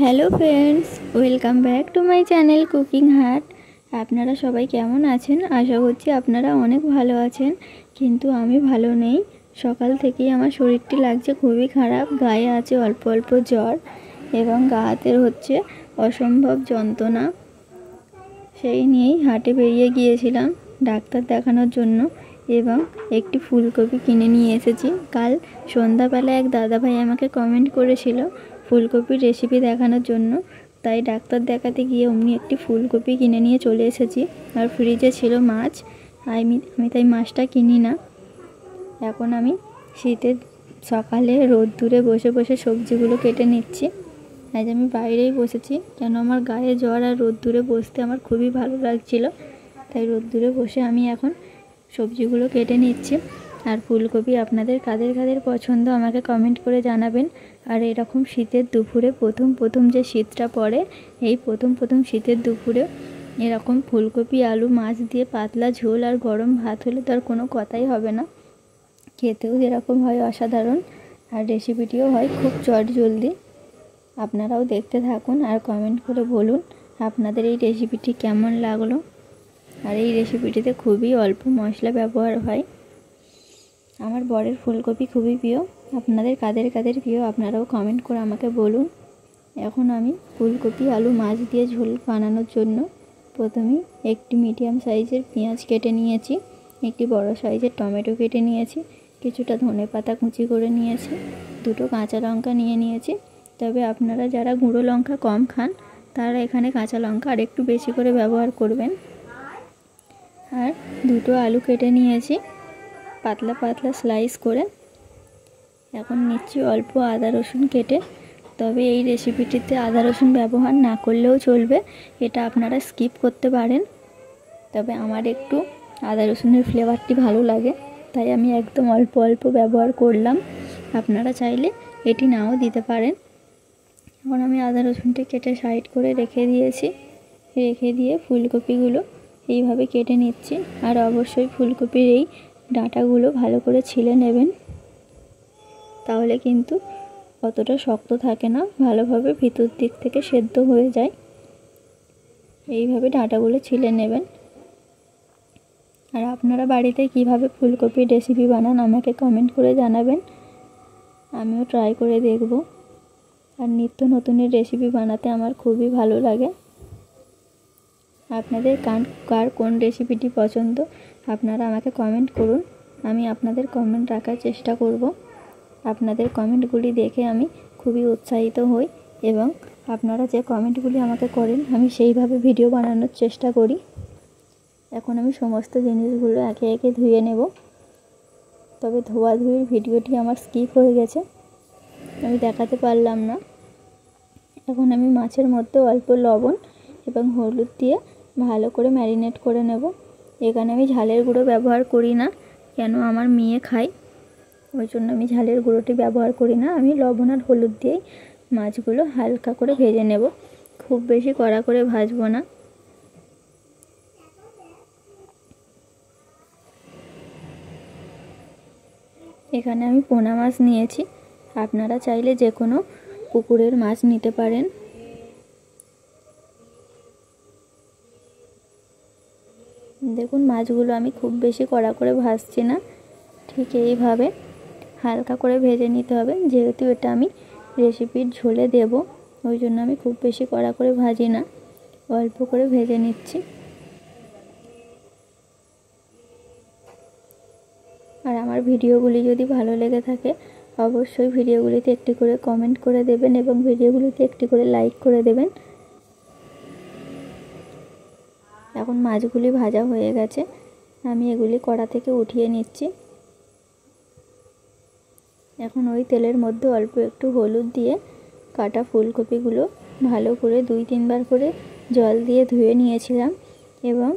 Hello friends, welcome back to my channel cooking heart. আপনারা সবাই কেমন আছেন? আশা করছি আপনারা অনেক ভালো আছেন, কিন্তু আমি ভালো নেই। সকাল থেকেই আমার শরীরটি লাগছে খুবই খারাপ। গায়ে আছে অল্প অল্প জ্বর এবং গা হাতের হচ্ছে অসম্ভব যন্ত্রণা। সেই নিয়েই হাটে বেরিয়ে গিয়েছিলাম ডাক্তার দেখানোর জন্য এবং একটি ফুলকপি কিনে নিয়ে এসেছি। কাল সন্ধ্যাবেলায় এক দাদাভাই আমাকে কমেন্ট করেছিল ফুলকপির রেসিপি দেখানোর জন্য, তাই ডাক্তার দেখাতে গিয়ে অমনি একটি ফুলকপি কিনে নিয়ে চলে এসেছি। আর ফ্রিজে ছিল মাছ, আমি তাই মাছটা কিনি না। এখন আমি শীতের সকালে রোদ্দুরে বসে বসে সবজিগুলো কেটে নিচ্ছি। আজ আমি বাইরেই বসেছি, কেন আমার গায়ে জ্বর আর রোদ্দুরে বসতে আমার খুবই ভালো লাগছিল, তাই রোদ্দুরে বসে আমি এখন সবজিগুলো কেটে নিচ্ছি। আর ফুলকপি আপনাদের কাদের কাদের পছন্দ আমাকে কমেন্ট করে জানাবেন। আর এরকম শীতের দুপুরে প্রথম যে শীতটা পড়ে, এই প্রথম শীতের দুপুরে এরকম ফুলকপি আলু মাছ দিয়ে পাতলা ঝোল আর গরম ভাত হলে তার কোনো কথাই হবে না। খেতেও যেরকম হয় অসাধারণ, আর রেসিপিটিও হয় খুব চটজলদি। আপনারাও দেখতে থাকুন আর কমেন্ট করে বলুন আপনাদের এই রেসিপিটি কেমন লাগলো। আর এই রেসিপিটিতে খুবই অল্প মশলা ব্যবহার হয়। আমার বরের ফুলকপি খুবই প্রিয়, আপনাদের কাদের কাদের প্রিয় আপনারাও কমেন্ট করে আমাকে বলুন। এখন আমি ফুলকপি আলু মাছ দিয়ে ঝোল বানানোর জন্য প্রথমেই একটি মিডিয়াম সাইজের পেঁয়াজ কেটে নিয়েছি, একটি বড় সাইজের টমেটো কেটে নিয়েছি, কিছুটা ধনেপাতা কুচি করে নিয়েছি, দুটো কাঁচা লঙ্কা নিয়ে নিয়েছি। তবে আপনারা যারা গুঁড়ো লঙ্কা কম খান তারা এখানে কাঁচা লঙ্কা আর একটু বেশি করে ব্যবহার করবেন। আর দুটো আলু কেটে নিয়েছি পাতলা পাতলা স্লাইস করে। এখন নিচ্ছি অল্প আদা রসুন কেটে। তবে এই রেসিপিটিতে আদা রসুন ব্যবহার না করলেও চলবে, এটা আপনারা স্কিপ করতে পারেন। তবে আমার একটু আদা রসুনের ফ্লেভারটি ভালো লাগে, তাই আমি একদম অল্প অল্প ব্যবহার করলাম। আপনারা চাইলে এটি নাও দিতে পারেন। এখন আমি আদা রসুনটি কেটে সাইড করে রেখে দিয়েছি। রেখে দিয়ে ফুলকপিগুলো এইভাবে কেটে নিচ্ছি। আর অবশ্যই ফুলকপির এই ডাঁটাগুলো ভালো করে ছিলে নেবেন, তাহলে কিন্তু অতটা শক্ত থাকে না, ভালোভাবে ভিতর দিক থেকে সেদ্ধ হয়ে যায়। এইভাবে ডাঁটাগুলো ছিলে নেবেন। আর আপনারা বাড়িতে কিভাবে ফুলকপির রেসিপি বানান আমাকে কমেন্ট করে জানাবেন, আমিও ট্রাই করে দেখব। আর নিত্য নতুনের রেসিপি বানাতে আমার খুবই ভালো লাগে। আপনাদের কার কোন রেসিপিটি পছন্দ আপনারা আমাকে কমেন্ট করুন, আমি আপনাদের কমেন্ট রাখার চেষ্টা করব। আপনাদের কমেন্টগুলি দেখে আমি খুবই উৎসাহিত হই এবং আপনারা যে কমেন্টগুলি আমাকে করেন আমি সেইভাবে ভিডিও বানানোর চেষ্টা করি। এখন আমি সমস্ত জিনিসগুলো একে একে ধুয়ে নেব। তবে ধোয়াধুয়ির ভিডিওটি আমার স্কিপ হয়ে গেছে, আমি দেখাতে পারলাম না। এখন আমি মাছের মধ্যে অল্প লবণ এবং হলুদ দিয়ে ভালো করে ম্যারিনেট করে নেব। এখানে আমি ঝালের গুঁড়ো ব্যবহার করি না, কেন আমার মেয়ে খায়, ওই জন্য আমি ঝালের গুঁড়োটি ব্যবহার করি না। আমি লবণ আর হলুদ দিয়েই মাছগুলো হালকা করে ভেজে নেব, খুব বেশি কড়া করে ভাজবো না। এখানে আমি পোনা মাছ নিয়েছি, আপনারা চাইলে যে কোনো পুকুরের মাছ নিতে পারেন। দেখুন মাছগুলো আমি খুব বেশি কড়া করে ভাজছি না, ঠিক এইভাবে হালকা করে ভেজে নিতে হবে। যেহেতু এটা আমি রেসিপির ঝোলে দেব, ওই জন্য আমি খুব বেশি কড়া করে ভাজি না, অল্প করে ভেজে নিচ্ছি। আর আমার ভিডিওগুলি যদি ভালো লেগে থাকে অবশ্যই ভিডিওগুলিতে একটি করে কমেন্ট করে দেবেন এবং ভিডিওগুলিতে একটি করে লাইক করে দেবেন। এখন মাছগুলি ভাজা হয়ে গেছে, আমি এগুলি কড়া থেকে উঠিয়ে নিচ্ছি। এখন ওই তেলের মধ্যে অল্প একটু হলুদ দিয়ে কাটা ফুলকপিগুলো ভালো করে 2-3 বার করে জল দিয়ে ধুয়ে নিয়েছিলাম এবং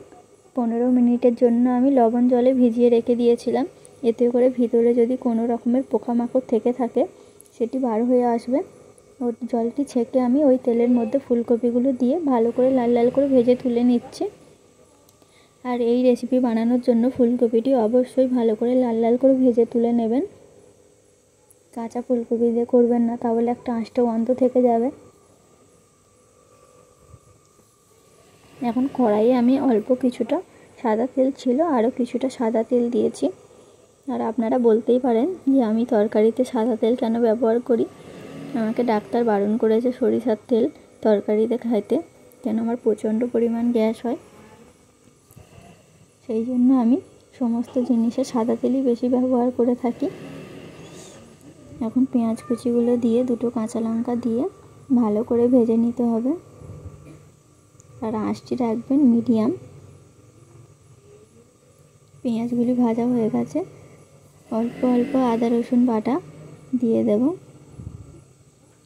15 মিনিটের জন্য আমি লবণ জলে ভিজিয়ে রেখে দিয়েছিলাম। এতে করে ভিতরে যদি কোনো রকমের পোকামাকড় থেকে থাকে সেটি বার হয়ে আসবে। ওই জলটি ছেঁকে আমি ওই তেলের মধ্যে ফুলকপিগুলো দিয়ে ভালো করে লাল লাল করে ভেজে তুলে নিচ্ছি। আর এই রেসিপি বানানোর জন্য ফুলকপিটি অবশ্যই ভালো করে লাল লাল করে ভেজে তুলে নেবেন। কাঁচা ফুলকপি দিয়ে করবেন না, তাহলে একটা আঁশটা গন্ধ থেকে যাবে। এখন কড়াইয়ে আমি অল্প কিছুটা সাদা তেল ছিল, আরও কিছুটা সাদা তেল দিয়েছি। আর আপনারা বলতেই পারেন যে আমি তরকারিতে সাদা তেল কেন ব্যবহার করি। আমাকে ডাক্তার বারণ করেছে সরিষার তেল তরকারিতে খাইতে, কেন আমার প্রচণ্ড পরিমাণ গ্যাস হয়। সেই জন্য আমি সমস্ত জিনিসে সাদা তেলই বেশি ব্যবহার করে থাকি। এখন পেঁয়াজ কুচিগুলো দিয়ে দুটো কাঁচা লঙ্কা দিয়ে ভালো করে ভেজে নিতে হবে। আর আঁচটি রাখবেন মিডিয়াম। পেঁয়াজগুলি ভাজা হয়ে গেছে, অল্প অল্প আদা রসুন বাটা দিয়ে দেব,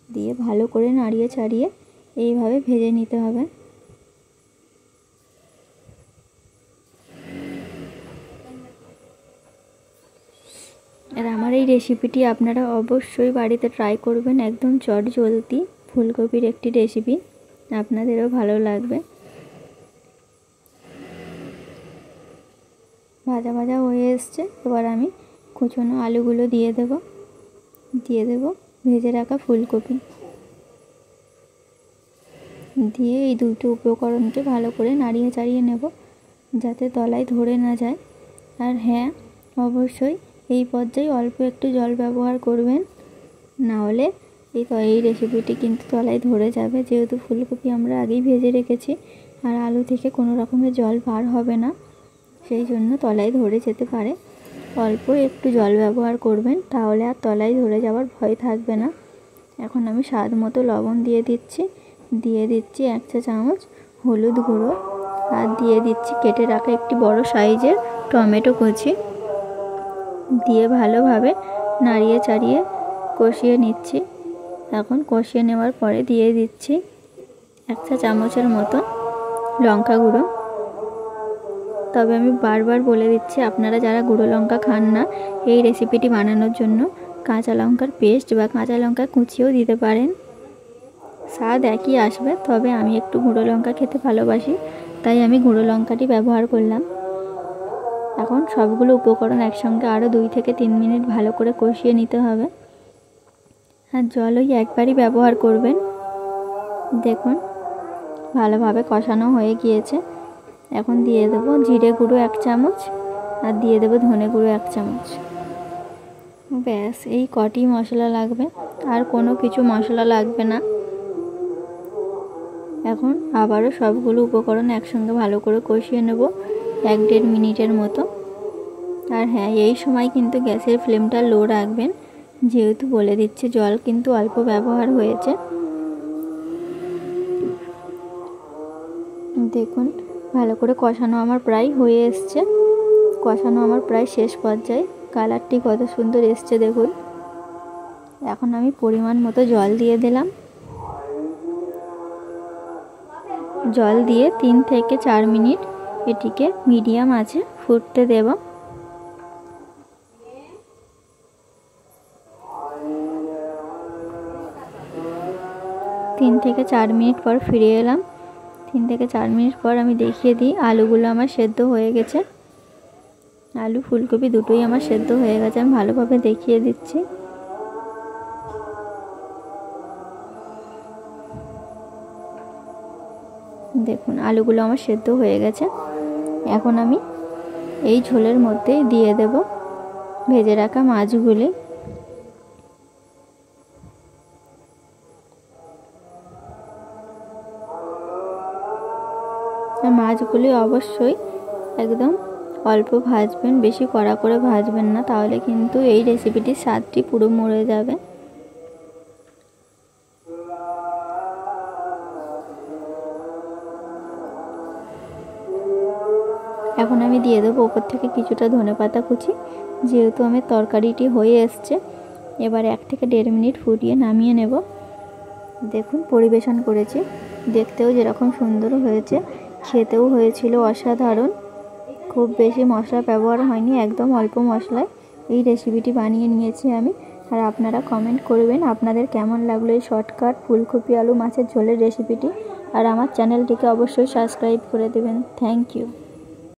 দিয়ে ভালো করে নাড়িয়ে চাড়িয়ে এইভাবে ভেজে নিতে হবে। আর আমার এই রেসিপিটি আপনারা অবশ্যই বাড়িতে ট্রাই করবেন, একদম চটজলদি ফুলকপির একটি রেসিপি, আপনাদেরও ভালো লাগবে। ভাজা ভাজা হয়ে এসছে, এবার আমি কুচনো আলুগুলো দিয়ে দেব ভেজে রাখা ফুলকপি দিয়ে এই দুটো উপকরণকে ভালো করে নাড়িয়ে চাড়িয়ে নেব যাতে তলায় ধরে না যায়। আর হ্যাঁ, অবশ্যই এই পর্যায়ে অল্প একটু জল ব্যবহার করবেন, না হলে এই রেসিপিটি কিন্তু তলায় ধরে যাবে, যেহেতু ফুলকপি আমরা আগেই ভেজে রেখেছি আর আলু থেকে কোনো রকমের জল বার হবে না, সেই জন্য তলায় ধরে যেতে পারে। অল্প একটু জল ব্যবহার করবেন, তাহলে আর তলায় ধরে যাওয়ার ভয় থাকবে না। এখন আমি স্বাদ মতো লবণ দিয়ে দিচ্ছি 1 চা চামচ হলুদ গুঁড়ো, আর দিয়ে দিচ্ছি কেটে রাখা একটি বড় সাইজের টমেটো কুচি, দিয়ে ভালোভাবে নাড়িয়ে চাড়িয়ে কষিয়ে নিচ্ছি। এখন কষিয়ে নেওয়ার পরে দিয়ে দিচ্ছি 1 চা চামচের মতো লঙ্কা গুঁড়ো। তবে আমি বারবার বলে দিচ্ছি, আপনারা যারা গুঁড়ো লঙ্কা খান না, এই রেসিপিটি বানানোর জন্য কাঁচা লঙ্কার পেস্ট বা কাঁচা লঙ্কা কুচিও দিতে পারেন, স্বাদ একই আসবে। তবে আমি একটু গুঁড়ো লঙ্কা খেতে ভালোবাসি, তাই আমি গুঁড়ো লঙ্কাটি ব্যবহার করলাম। এখন সবগুলো উপকরণ একসঙ্গে আরও 2 থেকে 3 মিনিট ভালো করে কষিয়ে নিতে হবে। আর জল ওই একবারই ব্যবহার করবেন। দেখুন ভালোভাবে কষানো হয়ে গিয়েছে। এখন দিয়ে দেবো জিরে গুঁড়ো 1 চামচ আর দিয়ে দেবো ধনে গুঁড়ো 1 চামচ। ব্যাস, এই কটি মশলা লাগবে, আর কোনো কিছু মশলা লাগবে না। এখন আবারও সবগুলো উপকরণ একসঙ্গে ভালো করে কষিয়ে নেব 1-1.5 মিনিটের মতো। আর হ্যাঁ, এই সময় কিন্তু গ্যাসের ফ্লেমটা লো রাখবেন, যেহেতু বলে দিচ্ছে জল কিন্তু অল্প ব্যবহার হয়েছে। দেখুন ভালো করে কষানো আমার প্রায় হয়ে এসছে, কষানো আমার প্রায় শেষ পর্যায়ে। কালারটি কত সুন্দর এসছে দেখুন। এখন আমি পরিমাণ মতো জল দিয়ে দিলাম, জল দিয়ে 3 থেকে 4 মিনিট এটিকে মিডিয়াম আঁচে ফুটতে দেব। 3 থেকে 4 মিনিট পর ফিরে এলাম। 3 থেকে 4 মিনিট পর আমি দেখিয়ে দিই, আলুগুলো আমার সেদ্ধ হয়ে গেছে। আলু ফুলকপি দুটোই আমার সেদ্ধ হয়ে গেছে, আমি ভালোভাবে দেখিয়ে দিচ্ছি। দেখুন আলুগুলো আমার সেদ্ধ হয়ে গেছে। এখন আমি এই ঝোলের মধ্যেই দিয়ে দেব ভেজে রাখা মাছগুলি। মাছগুলি অবশ্যই একদম অল্প ভাজবেন, বেশি কড়া করে ভাজবেন না, তাহলে কিন্তু এই রেসিপিটির স্বাদটি পুরো মরে যাবে। এখন আমি দিয়ে দেবো ওপর থেকে কিছুটা ধনেপাতা কুচি, যেহেতু আমার তরকারিটি হয়ে এসছে। এবার 1 থেকে 1.5 মিনিট ফুটিয়ে নামিয়ে নেব। দেখুন পরিবেশন করেছি, দেখতেও যেরকম সুন্দর হয়েছে, খেতেও হয়েছিল অসাধারণ। খুব বেশি মশলা ব্যবহার হয়নি, একদম অল্প মশলায় এই রেসিপিটি বানিয়ে নিয়েছি আমি। আর আপনারা কমেন্ট করবেন আপনাদের কেমন লাগলো এই শর্টকাট ফুলকপি আলু মাছের ঝোলের রেসিপিটি। আর আমার চ্যানেলটিকে অবশ্যই সাবস্ক্রাইব করে দেবেন। Thank you.